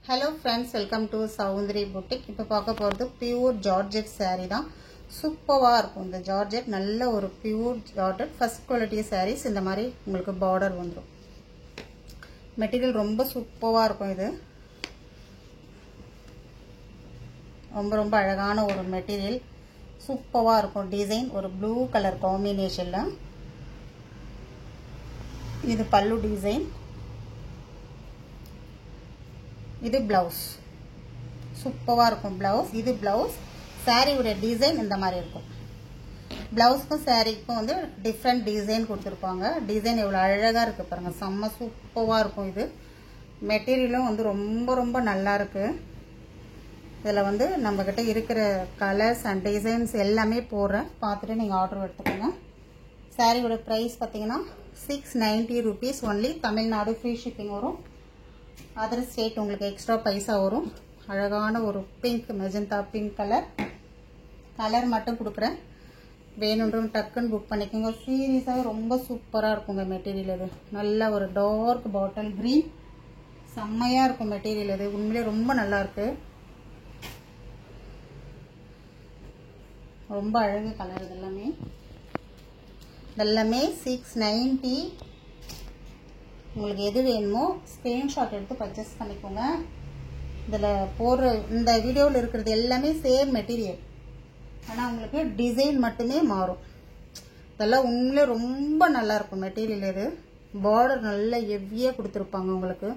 Hello friends, welcome to Soundri Boutique. இப்போ பார்க்க போறது பியூர் ஜார்ஜெட் saree தான். சூப்பரா இருக்கும் இந்த ஜார்ஜெட். நல்ல ஒரு pure georgette first quality sarees. இந்த மாதிரி உங்களுக்கு border வந்துரும். மெட்டீரியல் ரொம்ப சூப்பரா இருக்கும் இது. ரொம்ப அழகான ஒரு மெட்டீரியல். சூப்பரா இருக்கும் டிசைன். ஒரு ப்ளூ கலர் காம்பினேஷன்ல. இது பல்லு டிசைன். இது blouse. சூப்பரா இருக்கும் blouse. இது blouse. saree உடைய டிசைன் இந்த மாதிரி இருக்கும். blouseக்கும் sareeக்கும் வந்து டிஃபரண்ட் டிசைன் கொடுத்திருப்பாங்க. டிசைன் எவ்வளவு அழகா இருக்கு பாருங்க. செம்ம சூப்பரா இருக்கும் இது. மெட்டீரியலும் வந்து ரொம்ப நல்லா இருக்கு. இதுல வந்து நம்ம கிட்ட இருக்கிற கலர்ஸ் அண்ட் டிசைன்ஸ் எல்லாமே போடுறேன். பார்த்துட்டு நீங்க ஆர்டர் எடுத்துக்கோங்க. saree உடைய பிரைஸ் பாத்தீங்கன்னா 690 rupees only. Tamil Nadu free shipping வரும். அதர் ஸ்டேட் உங்களுக்கு எக்ஸ்ட்ரா பைசா வரும். அழகான ஒரு பிங்க் மெஜந்தா பிங்க் கலர் மட்டும் கொடுக்குறேன். வேணும்ன்றவங்க டக்குன்னு புக் பண்ணிக்கோங்க. சீரியஸாக ரொம்ப சூப்பராக இருக்குங்க மெட்டீரியல் இது. நல்ல ஒரு டார்க் பாட்டில் கிரீன். செம்மையாக இருக்கும் மெட்டீரியல் இது. உண்மையிலே ரொம்ப நல்லா இருக்கு. ரொம்ப அழகு கலர் இதெல்லாமே 690. உங்களுக்கு எது வேணுமோ ஸ்கிரீன்ஷாட் எடுத்து பர்ச்சேஸ் பண்ணிக்கோங்க. இதில் போடுற இந்த வீடியோவில் இருக்கிறது எல்லாமே சேம் மெட்டீரியல். ஆனால் உங்களுக்கு டிசைன் மட்டுமே மாறும். இதெல்லாம் உண்மையிலே ரொம்ப நல்லா இருக்கும் மெட்டீரியல் இது. பார்டர் நல்லா ஹெவியாக கொடுத்துருப்பாங்க உங்களுக்கு.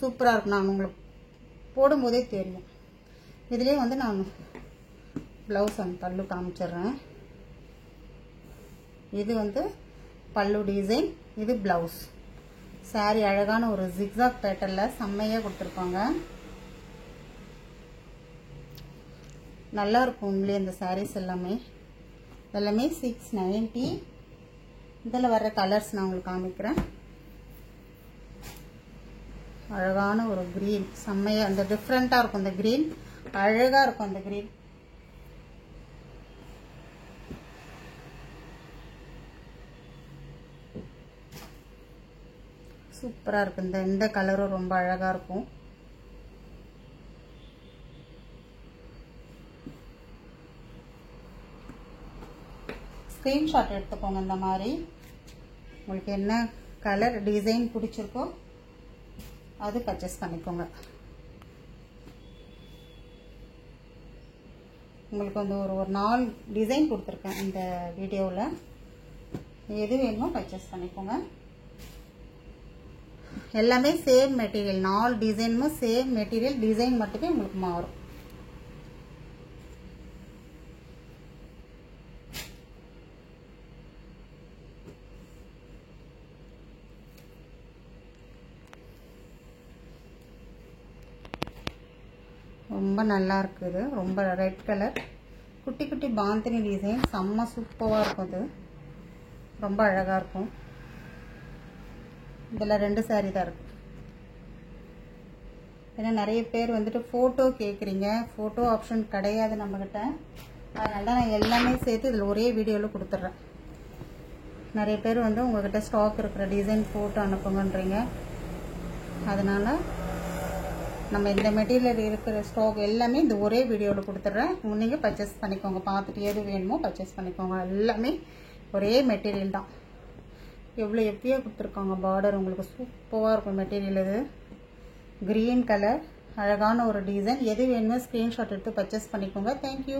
சூப்பராக இருக்கும். நான் உங்களுக்கு போடும்போதே தெரியும். இதுலேயே வந்து நான் ப்ளவுஸ் அண்ட் பல்லு காமிச்சிடுறேன். இது வந்து பல்லு டிசைன். இது ப்ளவுஸ். saree அழகான ஒரு zigzag பேட்டர்ன்ல செம்மையா கொடுத்திருப்பாங்க. நல்லா இருக்கும் உண்மையிலே இந்த sarees எல்லாமே. 690. இதில் வர்ற கலர்ஸ் நான் உங்களுக்கு காமிக்கிறேன். அழகான ஒரு கிரீன். செம்மையா அந்த டிஃப்ரெண்டா இருக்கும். இந்த கிரீன் அழகா இருக்கும். அந்த கிரீன் சூப்பரா இருக்கு. இந்த கலரும் ரொம்ப அழகா இருக்கும். ஸ்கிரீன்ஷாட் எடுத்துக்கோங்க. இந்த மாதிரி உங்களுக்கு என்ன கலர் டிசைன் பிடிச்சிருக்கோ அது பர்ச்சேஸ் பண்ணிக்கோங்க. உங்களுக்கு வந்து ஒரு 4 டிசைன் கொடுத்துருக்கேன் இந்த வீடியோவில். எது வேணுமோ பர்ச்சேஸ் பண்ணிக்கோங்க. எல்லாமே சேம் மெட்டீரியல். 4 டிசைனும் சேம் மெட்டீரியல். டிசைன் மட்டுமே உங்களுக்கு மாறும். ரொம்ப நல்லா இருக்குது. ரொம்ப ரெட் கலர் குட்டி குட்டி பாந்தினி டிசைன். செம்ம சூப்பராக இருக்கும். இது ரொம்ப அழகா இருக்கும். இதில் 2 saree தான் இருக்கு. ஏன்னா நிறைய பேர் வந்துட்டு ஃபோட்டோ கேட்குறீங்க. ஃபோட்டோ ஆப்ஷன் கிடையாது நம்மக்கிட்ட. அதனால தான் நான் எல்லாமே சேர்த்து இதில் ஒரே வீடியோவில் கொடுத்துட்றேன். நிறைய பேர் வந்து உங்கள்கிட்ட ஸ்டாக் இருக்கிற டிசைன் ஃபோட்டோ அனுப்புங்கன்றீங்க. அதனால் நம்ம இந்த மெட்டீரியல் இருக்கிற ஸ்டாக் எல்லாமே இந்த ஒரே வீடியோவில் கொடுத்துட்றேன். நீங்கள் பர்ச்சேஸ் பண்ணிக்கோங்க. பார்த்துட்டு எது வேணுமோ பர்ச்சேஸ் பண்ணிக்கோங்க. எல்லாமே ஒரே மெட்டீரியல் தான். எவ்வளோ எப்படியாக கொடுத்துருக்காங்க பார்டர். உங்களுக்கு சூப்பராக இருக்கும் மெட்டீரியல் இது. கிரீன் கலர் அழகான ஒரு டிசைன். எது வேணுமோ ஸ்க்ரீன்ஷாட் எடுத்து பர்ச்சேஸ் பண்ணிக்கோங்க. தேங்க்யூ.